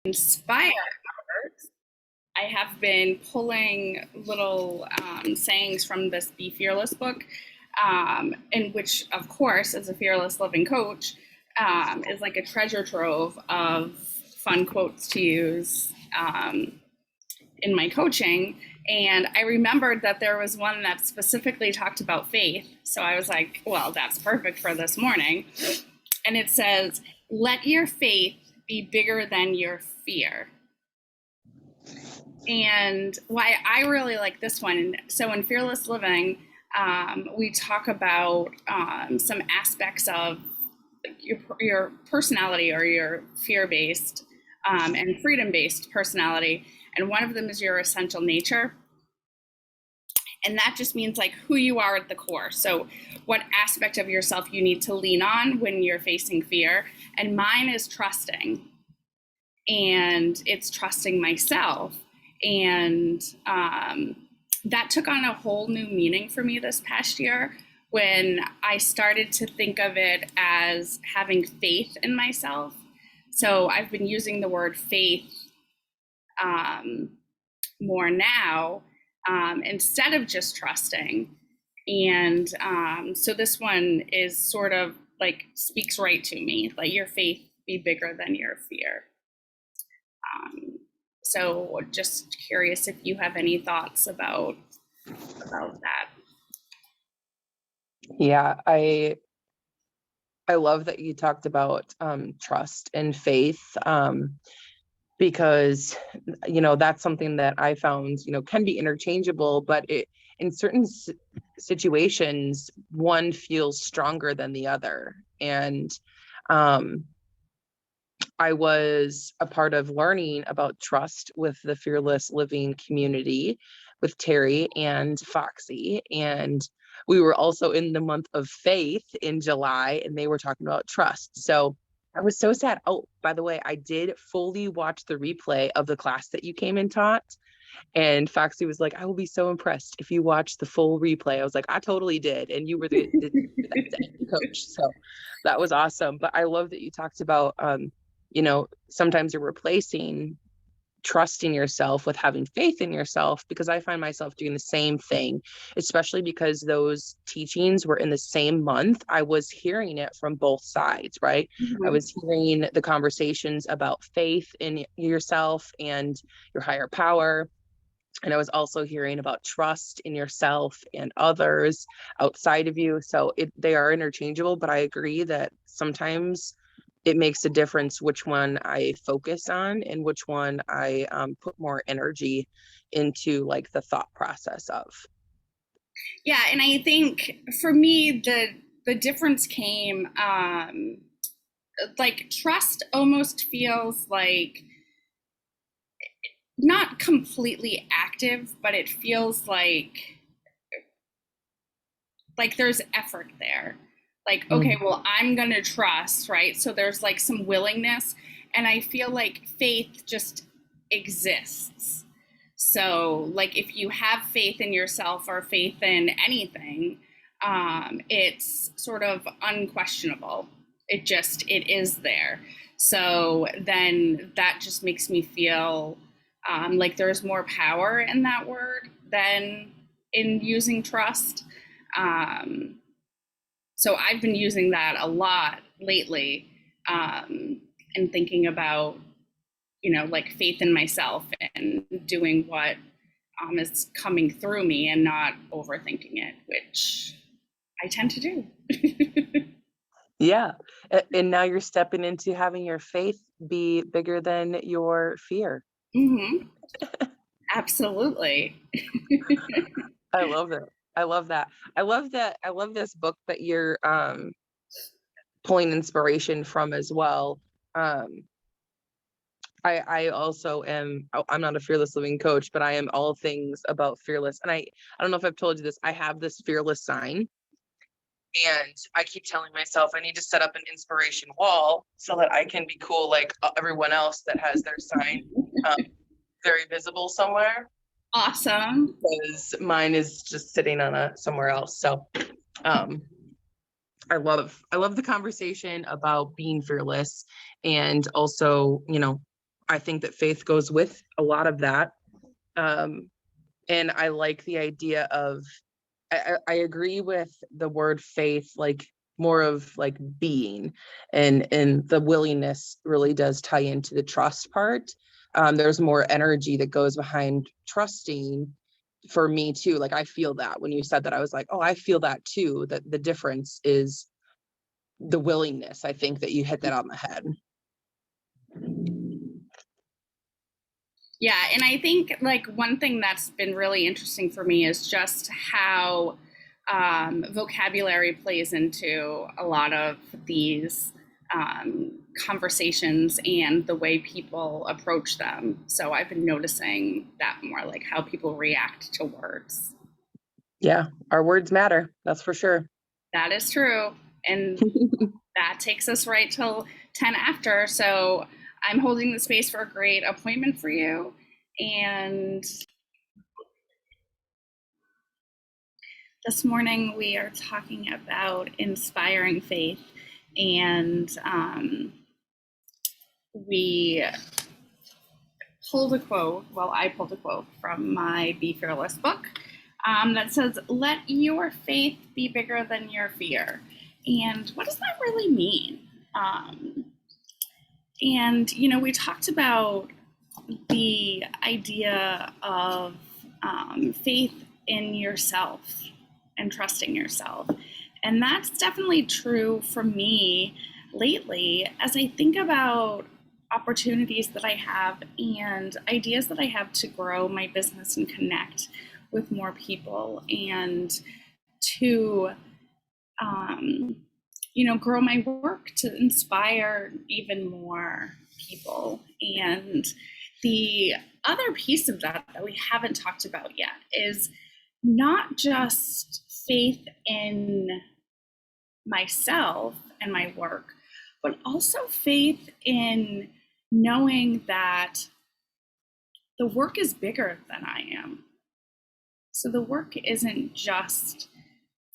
inspire others, I have been pulling little sayings from this Be Fearless book, in which, of course, as a fearless living coach, is like a treasure trove of fun quotes to use in my coaching. And I remembered that there was one that specifically talked about faith. So I was like, well, that's perfect for this morning. And it says, let your faith be bigger than your fear. And why I really like this one. So in Fearless Living, we talk about some aspects of your personality, or your fear-based and freedom-based personality. And one of them is your essential nature. And that just means like who you are at the core. So what aspect of yourself you need to lean on when you're facing fear. And mine is trusting. And it's trusting myself. And that took on a whole new meaning for me this past year when I started to think of it as having faith in myself. So I've been using the word faith more now instead of just trusting. And so this one is sort of like speaks right to me, let your faith be bigger than your fear. So just curious if you have any thoughts about that. Yeah, I love that you talked about trust and faith, because that's something that I found can be interchangeable, but in certain situations one feels stronger than the other. And I was a part of learning about trust with the Fearless Living community with Terry and Foxy. And we were also in the month of faith in July, and they were talking about trust. So I was so sad. Oh, by the way, I did fully watch the replay of the class that you came and taught. And Foxy was like, I will be so impressed if you watch the full replay. I was like, I totally did. And you were the coach. So that was awesome. But I love that you talked about, sometimes you're replacing trusting yourself with having faith in yourself, because I find myself doing the same thing, especially because those teachings were in the same month. I was hearing it from both sides, right? Mm-hmm. I was hearing the conversations about faith in yourself and your higher power. And I was also hearing about trust in yourself and others outside of you. So they are interchangeable, but I agree that sometimes it makes a difference which one I focus on and which one I put more energy into, like the thought process of. Yeah, and I think for me the difference came like trust almost feels like not completely active, but it feels like there's effort there. Like, okay, well, I'm going to trust, right? So there's like some willingness. And I feel like faith just exists. So, like, if you have faith in yourself or faith in anything, it's sort of unquestionable. It is there. So then that just makes me feel like there's more power in that word than in using trust. So I've been using that a lot lately, and thinking about, like faith in myself and doing what is coming through me and not overthinking it, which I tend to do. Yeah. And now you're stepping into having your faith be bigger than your fear. Mm-hmm. Absolutely. I love it. I love that. I love this book that you're pulling inspiration from as well. I also am, I'm not a fearless living coach, but I am all things about fearless. And I don't know if I've told you this, I have this fearless sign, and I keep telling myself I need to set up an inspiration wall so that I can be cool like everyone else that has their sign very visible somewhere. Awesome. Because mine is just sitting on somewhere else. So I love the conversation about being fearless, and also, I think that faith goes with a lot of that. And I like the idea of, I agree with the word faith, like more of like being, and the willingness really does tie into the trust part. There's more energy that goes behind trusting for me too. Like I feel that when you said that, I was like, oh, I feel that too. That the difference is the willingness. I think that you hit that on the head. Yeah, and I think like one thing that's been really interesting for me is just how vocabulary plays into a lot of these conversations and the way people approach them. So I've been noticing that more, like how people react to words. Yeah, our words matter. That's for sure. That is true. And that takes us right till 10 after. So I'm holding the space for a great appointment for you. And this morning we are talking about inspiring faith. And we pulled a quote, well, I pulled a quote from my Be Fearless book that says, "Let your faith be bigger than your fear." And what does that really mean? And, you know, we talked about the idea of faith in yourself and trusting yourself. And that's definitely true for me lately as I think about opportunities that I have and ideas that I have to grow my business and connect with more people and to you know, grow my work to inspire even more people. And the other piece of that that we haven't talked about yet is not just faith in myself and my work, but also faith in knowing that the work is bigger than I am. So the work isn't just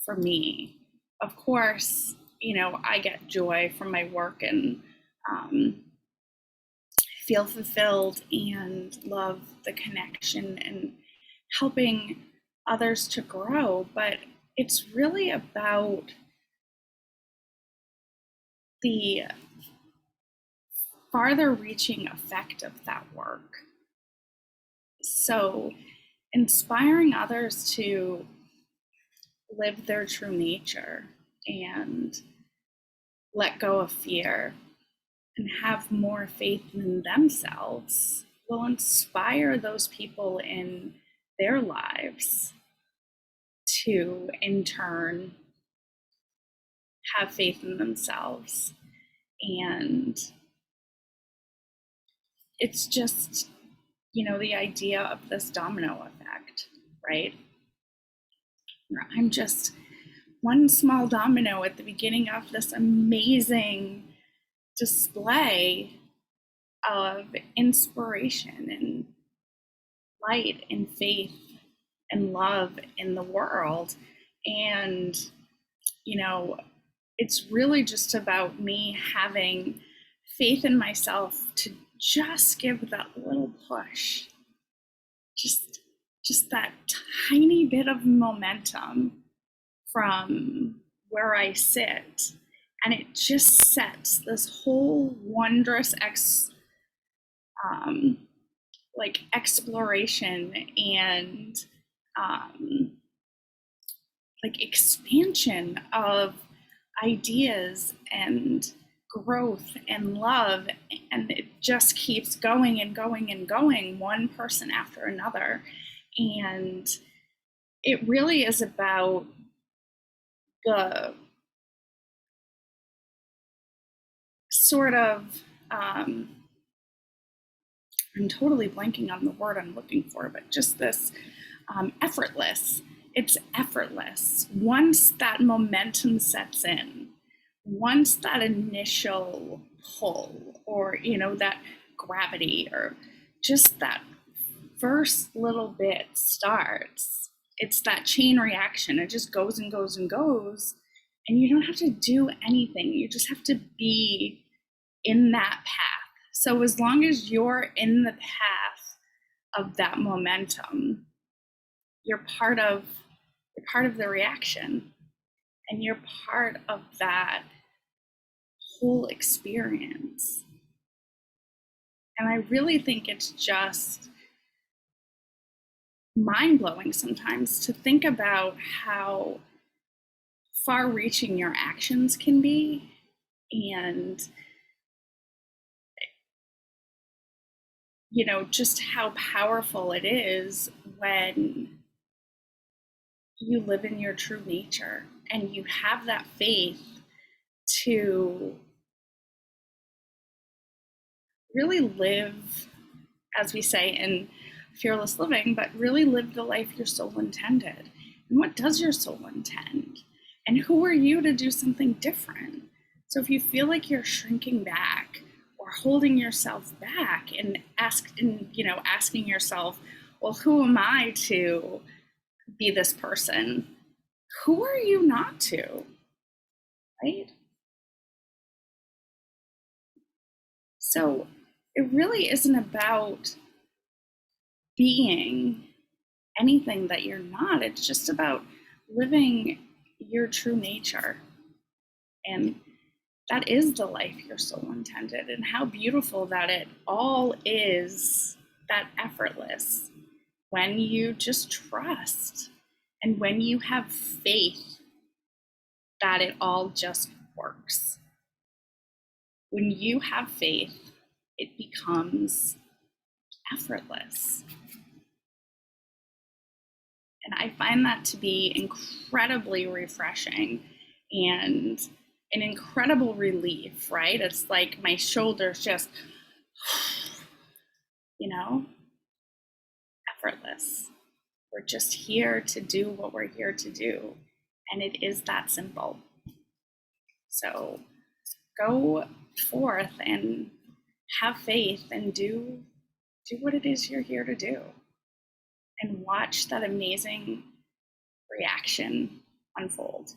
for me. Of course, you know, I get joy from my work and feel fulfilled and love the connection and helping others to grow. But it's really about the farther reaching effect of that work. So, inspiring others to live their true nature and let go of fear and have more faith in themselves will inspire those people in their lives to, in turn, have faith in themselves. And it's just, you know, the idea of this domino effect, right? I'm just one small domino at the beginning of this amazing display of inspiration and light and faith and love in the world. And, you know, it's really just about me having faith in myself to just give that little push, just that tiny bit of momentum from where I sit. And it just sets this whole wondrous exploration and like expansion of ideas and growth and love, and it just keeps going and going and going, one person after another. And it really is about the sort of I'm totally blanking on the word I'm looking for, but just this effortless. It's effortless. Once that momentum sets in, once that initial pull, or, you know, that gravity, or just that first little bit starts, it's that chain reaction. It just goes and goes and goes. And you don't have to do anything. You just have to be in that path, So as long as you're in the path of that momentum, you're part of the reaction, and you're part of that whole experience. And I really think it's just mind-blowing sometimes to think about how far-reaching your actions can be, and just how powerful it is when you live in your true nature and you have that faith to really live, as we say in Fearless Living, but really live the life your soul intended. And what does your soul intend? And who are you to do something different? So if you feel like you're shrinking back or holding yourself back and asking yourself, well, who am I to be this person? Who are you not to? Right? So it really isn't about being anything that you're not. It's just about living your true nature. And that is the life your soul intended. And how beautiful that it all is, that effortless, when you just trust and when you have faith that it all just works. When you have faith, it becomes effortless. And I find that to be incredibly refreshing and an incredible relief, right? It's like my shoulders just, effortless. We're just here to do what we're here to do. And it is that simple. So go forth and have faith and do what it is you're here to do. And watch that amazing reaction unfold.